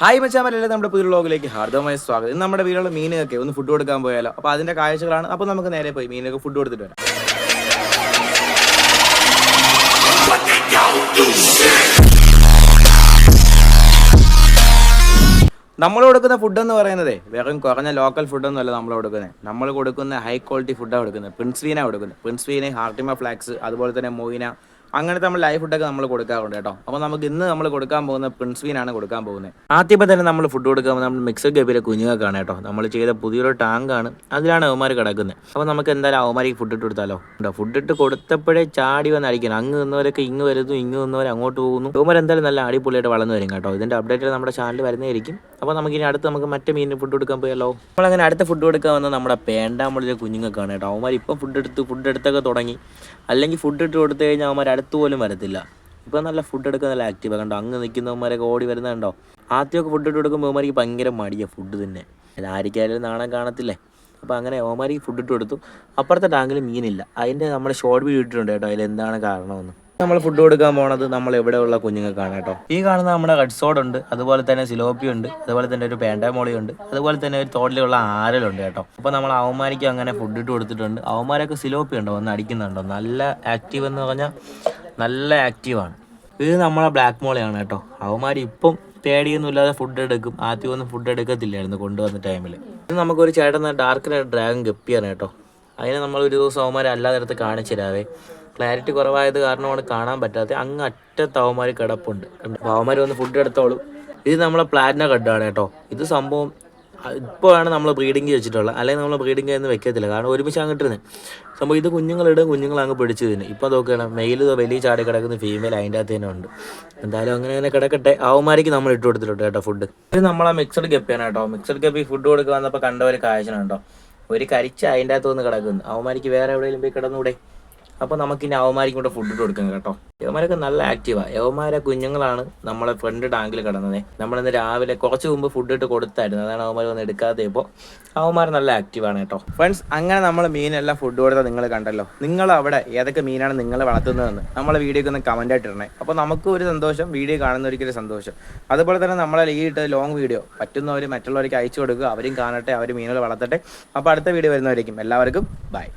Hi മച്ചാമല്ലേ, നമ്മുടെ പുതിയ വ്ളോഗിലേക്ക് ഹാർദവമായ സ്വാഗതം. ഇന്ന് നമ്മുടെ വീട്ടിലുള്ള മീനൊക്കെ ഒന്ന് ഫുഡ് കൊടുക്കാൻ പോയാലോ. അപ്പോൾ അതിന്റെ കാഴ്ചകളാണ്. അപ്പോൾ നമുക്ക് നേരെ പോയി മീനൊക്കെ ഫുഡ് കൊടുത്തിട്ട് വരാം. നമ്മൾ കൊടുക്കുന്ന ഫുഡ് എന്ന് പറയുന്നത് വെറും കുറഞ്ഞ ലോക്കൽ ഫുഡൊന്നും അല്ല. നമ്മൾ കൊടുക്കുന്ന ഹൈ ക്വാളിറ്റി ഫുഡാണ് കൊടുക്കുന്നത്. പ്രിൻസ്വീന, ഹാർട്ടിമ ഫ്ലാക്സ്, അതുപോലെ തന്നെ മൊയിന, അങ്ങനത്തെ നമ്മൾ ലൈവ് ഫുഡൊക്കെ നമ്മൾ കൊടുക്കാറുണ്ട് കേട്ടോ. അപ്പോൾ നമുക്ക് ഇന്ന് നമ്മൾ കൊടുക്കാൻ പോകുന്ന പ്രിൻസ്വീനാണ് കൊടുക്കാൻ പോകുന്നത്. ആദ്യമേ തന്നെ നമ്മൾ ഫുഡ് കൊടുക്കാൻ നമ്മൾ മിക്സഡ് ഗപ്പിയിലെ കുഞ്ഞുങ്ങൾക്കാണ് കേട്ടോ. നമ്മൾ ചെയ്ത പുതിയൊരു ടാങ്കാണ്, അതിലാണ് അവന്മാർ കിടക്കുന്നത്. അപ്പോൾ നമുക്ക് എന്തായാലും അവന്മാർക്ക് ഫുഡ് ഇട്ട് കൊടുത്താലോ. ഫുഡ് ഇട്ട് കൊടുത്തപ്പോഴേ ചാടി വന്ന് അടിക്കണം. അങ്ങ് നിന്നവരൊക്കെ ഇങ്ങ് വരുന്നു, ഇങ്ങ് നിന്നവർ അങ്ങോട്ട് പോകുന്നു. അവന്മാർ എന്തായാലും നല്ല അടിപൊളിയായിട്ട് വളർന്നു വരും കേട്ടോ. ഇതിൻ്റെ അപ്ഡേറ്റ് നമ്മുടെ ചാനൽ വരുന്നതായിരിക്കും. അപ്പോൾ നമുക്കിനി നമുക്ക് മറ്റേ മീനിന് ഫുഡ് കൊടുക്കാൻ പോയല്ലോ. നമ്മളങ്ങനെ അടുത്ത ഫുഡ് കൊടുക്കാൻ വന്ന നമ്മുടെ പേണ്ടാമ്പളിലെ കുഞ്ഞുങ്ങൾക്കാണ് കേട്ടോ. അവന്മാർ ഇപ്പം ഫുഡ് എടുത്തൊക്കെ തുടങ്ങി. അല്ലെങ്കിൽ ഫുഡ് ഇട്ട് കൊടുത്തു കഴിഞ്ഞാൽ അവന്മാർ അടുത്ത് പോലും വരത്തില്ല. ഇപ്പോൾ നല്ല ഫുഡ് എടുക്കാൻ നല്ല ആക്റ്റീവാണ് കണ്ടോ. അങ്ങ് നിൽക്കുന്നവന്മാരൊക്കെ ഓടി വരുന്നുണ്ടോ. ആദ്യമൊക്കെ ഫുഡ് ഇട്ട് കൊടുക്കുമ്പോൾ അവന്മാർക്ക് ഭയങ്കര മടിയാണ് ഫുഡ് തന്നെ. ആയിരിക്കാലും നാണം കാണത്തില്ലേ. അപ്പോൾ അങ്ങനെ അവന്മാർക്ക് ഫുഡ് ഇട്ട് കൊടുത്തു. അപ്പുറത്തെ ടാങ്കിൽ മീനില്ല. അതിൻ്റെ നമ്മൾ ഷോർട്ട് വീഡിയോ ഇട്ടിട്ടുണ്ട് കേട്ടോ, അതിലെന്താണ് കാരണമെന്ന്. നമ്മൾ ഫുഡ് കൊടുക്കാൻ പോണത് നമ്മൾ എവിടെയുള്ള കുഞ്ഞുങ്ങൾക്കാണ് കേട്ടോ. ഈ കാണുന്ന നമ്മുടെ റെഡ് സോഡ് ഉണ്ട്, അതുപോലെ തന്നെ സിലോപ്പി ഉണ്ട്, അതുപോലെ തന്നെ ഒരു പേണ്ടാമോളി ഉണ്ട്, അതുപോലെ തന്നെ ഒരു തോട്ടിലുള്ള ആരലുണ്ട് കേട്ടോ. അപ്പോൾ നമ്മൾ അവന്മാർക്ക് അങ്ങനെ ഫുഡ് ഇട്ട് കൊടുത്തിട്ടുണ്ട്. അവന്മാരൊക്കെ സിലോപ്പി ഉണ്ടോ ഒന്ന് അടിക്കുന്നുണ്ടോ. നല്ല ആക്റ്റീവ് എന്ന് പറഞ്ഞാൽ നല്ല ആക്റ്റീവാണ്. ഇത് നമ്മളെ ബ്ലാക്ക് മോളയാണ് കേട്ടോ. അവന്മാർ ഇപ്പം പേടിയൊന്നും ഇല്ലാതെ ഫുഡ് എടുക്കും. ആദ്യമൊന്നും ഫുഡ് എടുക്കത്തില്ലായിരുന്നു കൊണ്ടുവന്ന ടൈമിൽ. ഇത് നമുക്കൊരു ചേട്ടൻ ഡാർക്ക് ഡ്രാഗൺ ഗപ്പിയാണ് കേട്ടോ. അതിനെ നമ്മൾ ഒരു ദിവസം അവന്മാരെ അല്ലാതെ അടുത്ത് കാണിച്ചു തരാവേ. ക്ലാരിറ്റി കുറവായത് കാരണമാണ് കാണാൻ പറ്റാത്ത. അങ്ങ് അറ്റത്ത് അവന്മാർ കിടപ്പുണ്ട്. അപ്പോൾ അവന്മാർ വന്ന് ഫുഡ് എടുത്തോളും. ഇത് നമ്മളെ പ്ലാറ്റിന കഡാണ് കേട്ടോ. ഇത് സംഭവം ഇപ്പോഴാണ് നമ്മൾ ബ്രീഡിങ് വെച്ചിട്ടുള്ളത്. അല്ലെങ്കിൽ നമ്മൾ ബ്രീഡിങ് ഒന്നും വെക്കത്തില്ല, കാരണം ഒരുമിച്ച് അങ്ങോട്ടിരുന്ന് സംഭവം. ഇത് കുഞ്ഞുങ്ങളിടും, കുഞ്ഞുങ്ങൾ അങ്ങ് പിടിച്ചു തന്നെ. ഇപ്പോൾ നോക്കുകയാണ് മെയിൽ വലിയ ചാടി കിടക്കുന്ന ഫീമെയിൽ അതിൻ്റെ അകത്ത് തന്നെ ഉണ്ട്. എന്തായാലും അങ്ങനെ കിടക്കട്ടെ. അവന്മാർക്ക് നമ്മൾ ഇട്ട് കൊടുത്തിട്ടുണ്ട് കേട്ടോ ഫുഡ്. ഇത് നമ്മളെ മിക്സഡ് ഗപ്പിയാണ് കേട്ടോ. മിക്സഡ് ഗപ്പി ഫുഡ് കൊടുക്കുക വന്നപ്പോൾ കണ്ട ഒരു കാഴ്ചയാണ് കേട്ടോ. ഒരു കരിച്ച അതിൻ്റെ അകത്ത് വന്ന് കിടക്കുന്നു. അവന്മാർക്ക് വേറെ എവിടെയെങ്കിലും പോയി കിടന്നൂടെ. അപ്പോൾ നമുക്കിനി അവന്മാർക്ക് കൂടെ ഫുഡ് ഇട്ട് കൊടുക്കാം കേട്ടോ. യവന്മാരൊക്കെ നല്ല ആക്റ്റീവാണ്. യവന്മാരെ കുഞ്ഞുങ്ങളാണ് നമ്മളെ ഫ്രണ്ട് ടാങ്കിൽ കിടന്നത്. നമ്മളിന്ന് രാവിലെ കുറച്ച് മുമ്പ് ഫുഡ് ഇട്ട് കൊടുത്തായിരുന്നു. അതാണ് അവന്മാർ വന്ന് എടുക്കാതെ. ഇപ്പോൾ അവന്മാർ നല്ല ആക്റ്റീവാണ് കേട്ടോ. ഫ്രണ്ട്സ്, അങ്ങനെ നമ്മൾ മീനെല്ലാം ഫുഡ് കൊടുത്താൽ നിങ്ങൾ കണ്ടല്ലോ. നിങ്ങൾ അവിടെ ഏതൊക്കെ മീനാണ് നിങ്ങൾ വളർത്തുന്നതെന്ന് നമ്മളെ വീഡിയോക്ക് ഒന്ന് കമൻ്റ് ആയിട്ട് ഇടണേ. അപ്പോൾ നമുക്ക് ഒരു സന്തോഷം, വീഡിയോ കാണുന്നവർക്കൊരു സന്തോഷം. അതുപോലെ തന്നെ നമ്മളെ ഈ ഇട്ട് ലോങ് വീഡിയോ പറ്റുന്നവർ മറ്റുള്ളവർക്ക് അയച്ചു കൊടുക്കുക. അവരും കാണട്ടെ, അവർ മീനുകൾ വളർത്തട്ടെ. അപ്പോൾ അടുത്ത വീഡിയോ വരുന്നവരായിരിക്കും. എല്ലാവർക്കും ബൈ.